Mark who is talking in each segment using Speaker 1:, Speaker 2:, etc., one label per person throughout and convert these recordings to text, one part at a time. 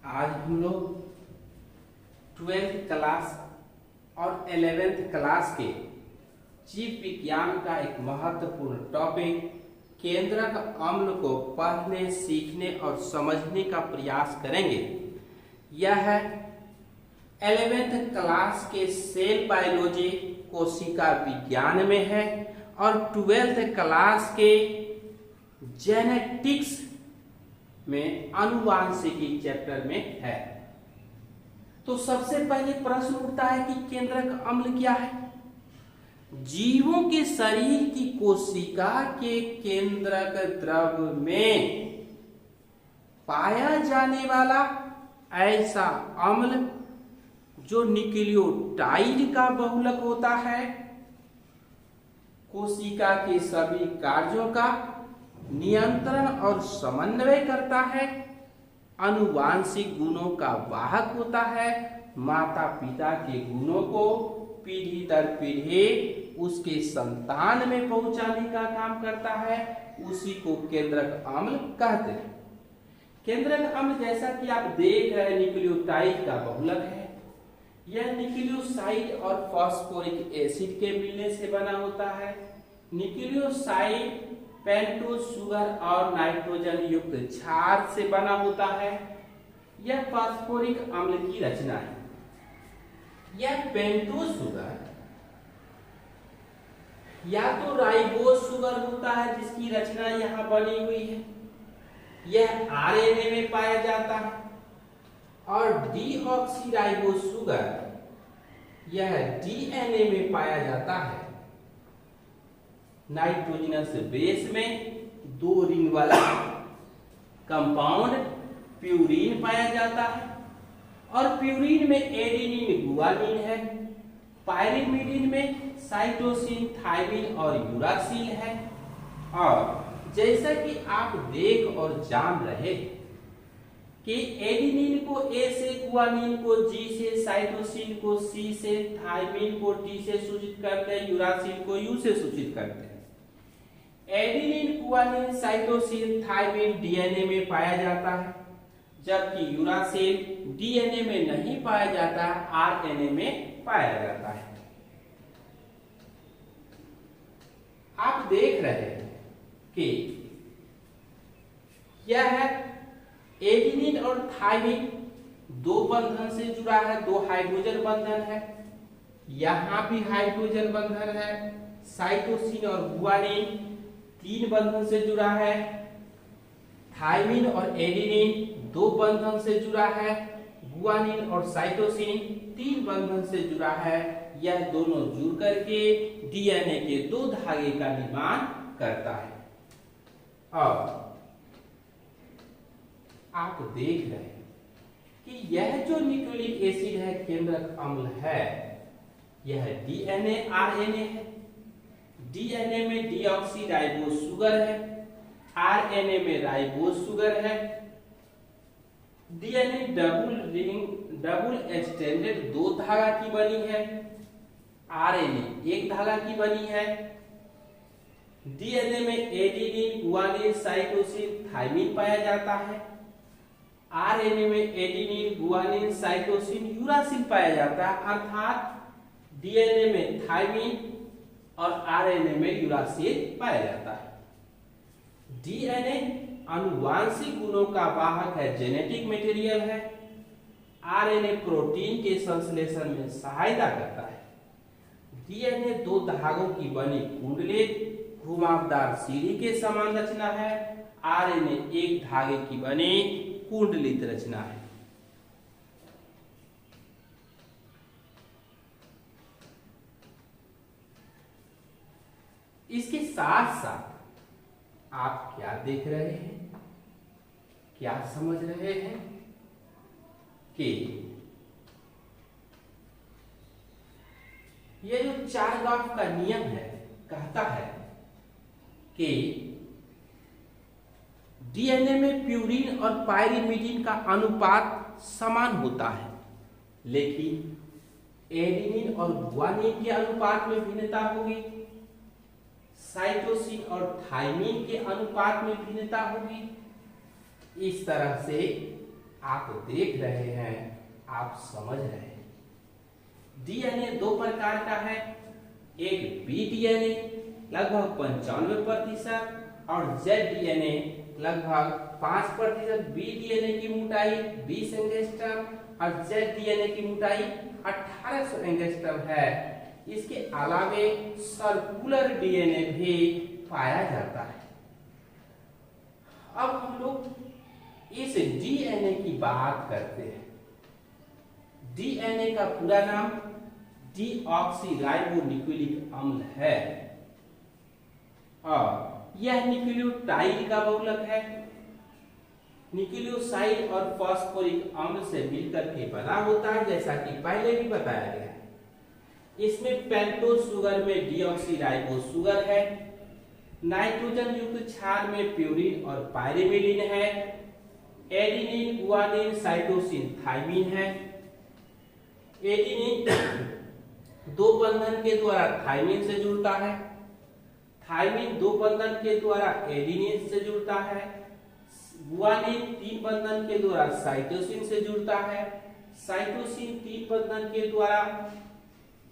Speaker 1: आज हम लोग 12th क्लास और 11th क्लास के जीव विज्ञान का एक महत्वपूर्ण टॉपिक केंद्रक अम्ल को पढ़ने, सीखने और समझने का प्रयास करेंगे। यह है 11th क्लास के सेल बायोलॉजी कोशिका विज्ञान में है और 12th क्लास के जेनेटिक्स में आनुवांशिकी चैप्टर में है। तो सबसे पहले प्रश्न उठता है कि केंद्रक अम्ल क्या है? जीवों के शरीर की कोशिका के केंद्रक द्रव में पाया जाने वाला ऐसा अम्ल जो न्यूक्लियोटाइड का बहुलक होता है, कोशिका के सभी कार्यों का नियंत्रण और समन्वय करता है, आनुवांशिक गुणों का वाहक होता है, माता पिता के गुणों को पीढ़ी दर पीढ़ी उसके संतान में पहुंचाने का काम करता है, उसी को केंद्रक अम्ल कहते हैं। केंद्रक अम्ल जैसा कि आप देख रहे हैं न्यूक्लियोटाइड का बहुलक है। यह न्यूक्लियोसाइड और फास्फोरिक एसिड के मिलने से बना होता है। न्यूक्लियोसाइड पेंटोज शुगर और नाइट्रोजन युक्त क्षार से बना होता है। यह फास्फोरिक अम्ल की रचना है। यह पेंटोज शुगर या तो राइबोज शुगर होता है जिसकी रचना यहां बनी हुई है, यह आरएनए में पाया जाता है, और डीऑक्सीराइबोज शुगर यह डीएनए में पाया जाता है। नाइट्रोजनस बेस में 2 रिंग वाला कंपाउंड प्यूरीन पाया जाता है और प्यूरीन में एडेनिन गुआनिन है। पायरिमिडीन में साइटोसिन, थायमिन और यूरासिल है। और जैसा कि आप देख और जान रहे कि एडेनिन को ए से, गुआनिन को जी से, साइटोसिन को सी से, थायमिन को टी से सूचित करते हैं, यूरासिल को यू से सूचित करते हैं। Adenine, guanine, cytosine, thymine DNA में पाया जाता है, जबकि यूरासिल डीएनए में नहीं पाया जाता, आरएनए में पाया जाता है। आप देख रहे हैं कि यह एडेनिन और थायमिन 2 बंधन से जुड़ा है, 2 हाइड्रोजन बंधन है, यहां भी हाइड्रोजन बंधन है। साइटोसिन और गुआनिन 3 बंधन से जुड़ा है। थायमिन और एडेनिन 2 बंधन से जुड़ा है। गुआनिन और साइटोसिन 3 बंधन से जुड़ा है। यह दोनों जुड़ करके डीएनए के 2 धागे का निर्माण करता है। और आप देख रहे हैं कि यह जो न्यूक्लिक एसिड है, केंद्रक अम्ल है, यह डीएनए आरएनए है। डीएनए में डीऑक्सीराइबोज शुगर है, आरएनए में राइबोज शुगर है। डीएनए डबल एक्सटेंडेड 2 धागा की बनी है, आरएनए 1 धागा की बनी है। डीएनए में एडेनिन, गुआनिन, साइटोसिन, थायमिन पाया जाता है। आरएनए में एडेनिन, गुआनिन, साइटोसिन, यूरासिल पाया जाता है, अर्थात डीएनए में थायमिन और आरएनए में यूरासिल पाया जाता है। डीएनए आनुवांशिक गुणों का वाहक है, जेनेटिक मटेरियल है। आरएनए प्रोटीन के संश्लेषण में सहायता करता है। डीएनए 2 धागों की बनी कुंडलित घुमावदार सीढ़ी के समान रचना है। आरएनए 1 धागे की बनी कुंडलित रचना है। इसके साथ साथ आप क्या देख रहे हैं, क्या समझ रहे हैं कि यह जो चारगाफ का नियम है कहता है कि डीएनए में प्यूरीन और पायरिमिडीन का अनुपात समान होता है, लेकिन एडेनिन और गुआनिन के अनुपात में भिन्नता होगी, साइटोसिन और थायमिन के अनुपात में भिन्नता होगी। इस तरह से आप देख रहे हैं, आप समझ रहे हैं। डीएनए दो प्रकार का है, एक बी डीएनए लगभग 95% और जेड डीएनए लगभग 5%। बी डीएनए की मोटाई 20 एंगस्ट्रॉम और जेड डीएनए की मोटाई 1800 एंगस्ट्रॉम है। इसके अलावे सर्कुलर डीएनए भी पाया जाता है। अब हम लोग इस डीएनए की बात करते हैं। डीएनए का पूरा नाम डीऑक्सीराइबोन्यूक्लिक अम्ल है और यह न्यूक्लियोटाइड का बहुलक है। न्यूक्लियोसाइड और फास्फोरिक अम्ल से मिलकर के बना होता है, जैसा कि पहले भी बताया गया है। इसमें पेंटोज शुगर में डीऑक्सीराइबोस शुगर है। नाइट्रोजन युक्त क्षार में प्यूरिन और पायरिमिडिन है। एडेनिन, गुआनिन, साइटोसिन, थाइमिन है। एडेनिन दो बंधन के द्वारा थाइमिन से जुड़ता है। थाइमिन दो बंधन के द्वारा एडेनिन से जुड़ता है। गुआनिन तीन बंधन के द्वारा साइटोसिन से जुड़ता है। साइटोसिन तीन बंधन के द्वारा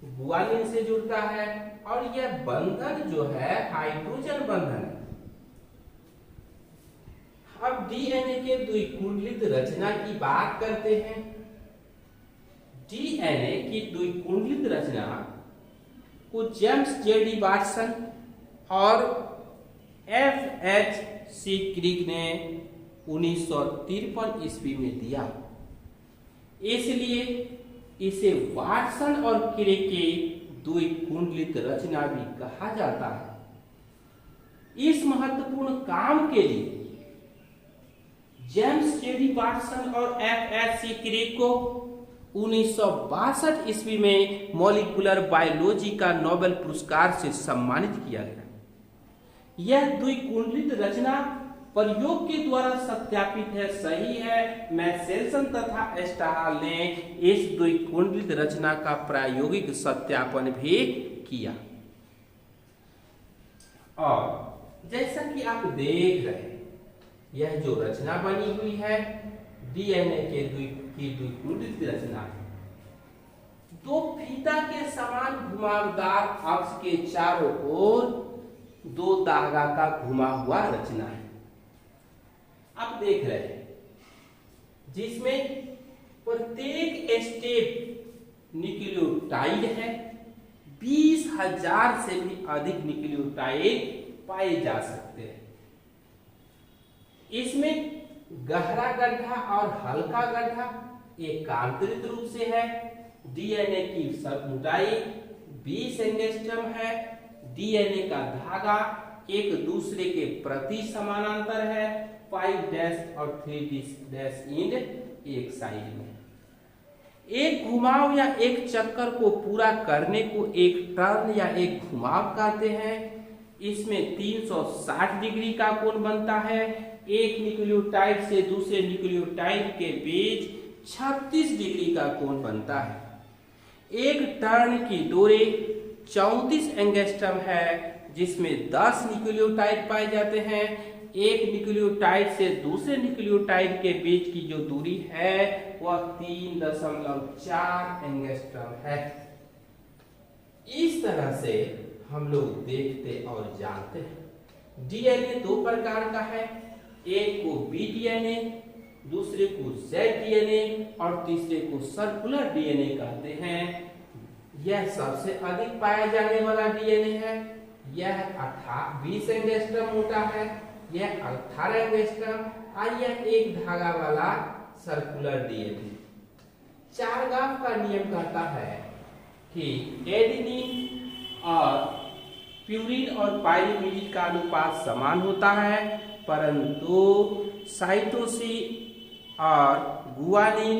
Speaker 1: गुआनिन से जुड़ता है और यह बंधन जो है हाइड्रोजन बंधन है। अब डीएनए के द्विकुंडलित रचना की बात करते हैं। डीएनए की द्विकुंडलित रचना को जेम्स जेडी वाटसन और एफ.एच.सी. क्रिक ने 1953 ईस्वी में दिया, इसलिए इसे वाटसन और क्रिक की द्विकुंडलित रचना भी कहा जाता है। इस महत्वपूर्ण काम के लिए जेम्स जेडी वाटसन और एफ.एच.सी. क्रिक को 1962 ईस्वी में मॉलिक्यूलर बायोलॉजी का नोबेल पुरस्कार से सम्मानित किया गया। यह द्विकुंडलित रचना प्रयोग के द्वारा सत्यापित है, सही है। मैसेल्सन तथा एस्टाहाल ने इस द्विकुंडलित रचना का प्रायोगिक सत्यापन भी किया। और जैसा कि आप देख रहे हैं, यह जो रचना बनी हुई है डीएनए के द्विकुंडलित रचना है। दो फीता के समान घुमावदार अक्ष के चारों ओर दो धागा का घुमा हुआ रचना है। आप देख रहे हैं, जिसमें प्रत्येक स्टेप न्यूक्लियोटाइड है। 20,000 से भी अधिक न्यूक्लियोटाइड पाए जा सकते हैं। इसमें गहरा गड्ढा और हल्का गड्ढा एकांतरित रूप से है। डीएनए की मोटाई 20 एंगस्ट्रॉम है। डीएनए का धागा एक दूसरे के प्रति समानांतर है। 5 डैश और 3 डैश एंड एक साइड में। एक घुमाव या एक चक्कर को पूरा करने को एक टर्न या एक घुमाव कहते हैं। इसमें 360 डिग्री का कोण बनता है। एक न्यूक्लियोटाइड से दूसरे न्यूक्लियोटाइड के बीच 36 डिग्री का कोण बनता है। एक टर्न की दूरी 34 एंगस्ट्रॉम है, जिसमें 10 न्यूक्लियोटाइड पाए जाते हैं। एक न्यूक्लियोटाइड से दूसरे न्यूक्लियोटाइड के बीच की जो दूरी है वह 3.4 एंगस्ट्रॉम है। इस तरह से हम लोग देखते और जानते हैं। डीएनए दो प्रकार का है, एक को बी डीएनए, दूसरे को जेड डीएनए और तीसरे को सर्कुलर डीएनए कहते हैं। यह सबसे अधिक पाया जाने वाला डीएनए है। यह 20 एंगस्ट्रॉम मोटा है, यह 18 एंगस्ट्रॉम और यह एक धागा वाला सर्कुलर डीएनए। चारगाफ का नियम कहता है कि एडेनिन और प्यूरिन और पायरिमिडिन का अनुपात समान होता है, परंतु साइटोसिन और गुआनिन,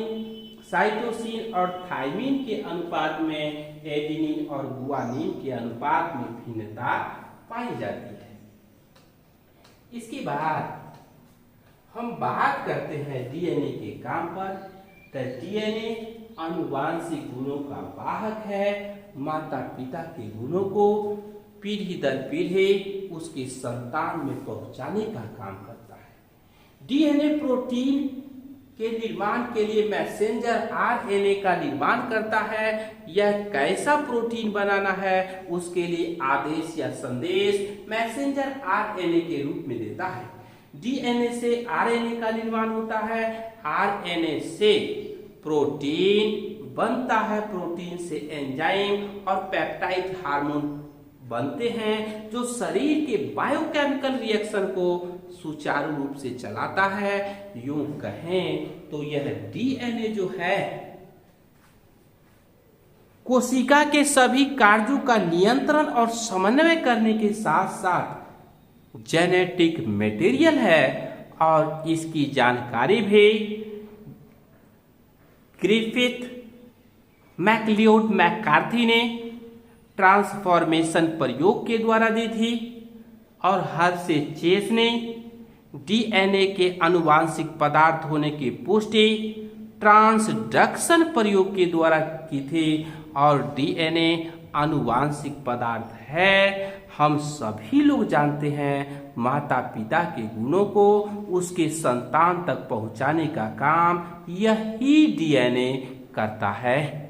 Speaker 1: साइटोसिन और थाइमिन के अनुपात में एडेनिन और गुआनिन के अनुपात में भिन्नता पाई जाती है। इसके बाद हम बात करते हैं डीएनए के काम पर। तो डीएनए आनुवांशिक गुणों का वाहक है। माता पिता के गुणों को पीढ़ी दर पीढ़ी उसकी संतान में पहुंचाने का काम करता है। डीएनए प्रोटीन के निर्माण के लिए मैसेंजर आरएनए का निर्माण करता है। यह कैसा प्रोटीन बनाना है उसके लिए आदेश या संदेश मैसेंजर आरएनए के रूप में देता है। डीएनए से आरएनए का निर्माण होता है, आरएनए से प्रोटीन बनता है, प्रोटीन से एंजाइम और पेप्टाइड हार्मोन बनते हैं जो शरीर के बायोकेमिकल रिएक्शन को सुचारू रूप से चलाता है। यूं कहें तो यह डीएनए जो है कोशिका के सभी कार्यों का नियंत्रण और समन्वय करने के साथ साथ जेनेटिक मटेरियल है और इसकी जानकारी भी ग्रिफिथ मैक्लियोड मैकार्थी ने ट्रांसफॉर्मेशन प्रयोग के द्वारा दी थी और हर्शे चेस ने डीएनए के आनुवांशिक पदार्थ होने की पुष्टि ट्रांसडक्शन प्रयोग के द्वारा की थी। और डीएनए आनुवांशिक पदार्थ है, हम सभी लोग जानते हैं, माता पिता के गुणों को उसके संतान तक पहुंचाने का काम यही डीएनए करता है।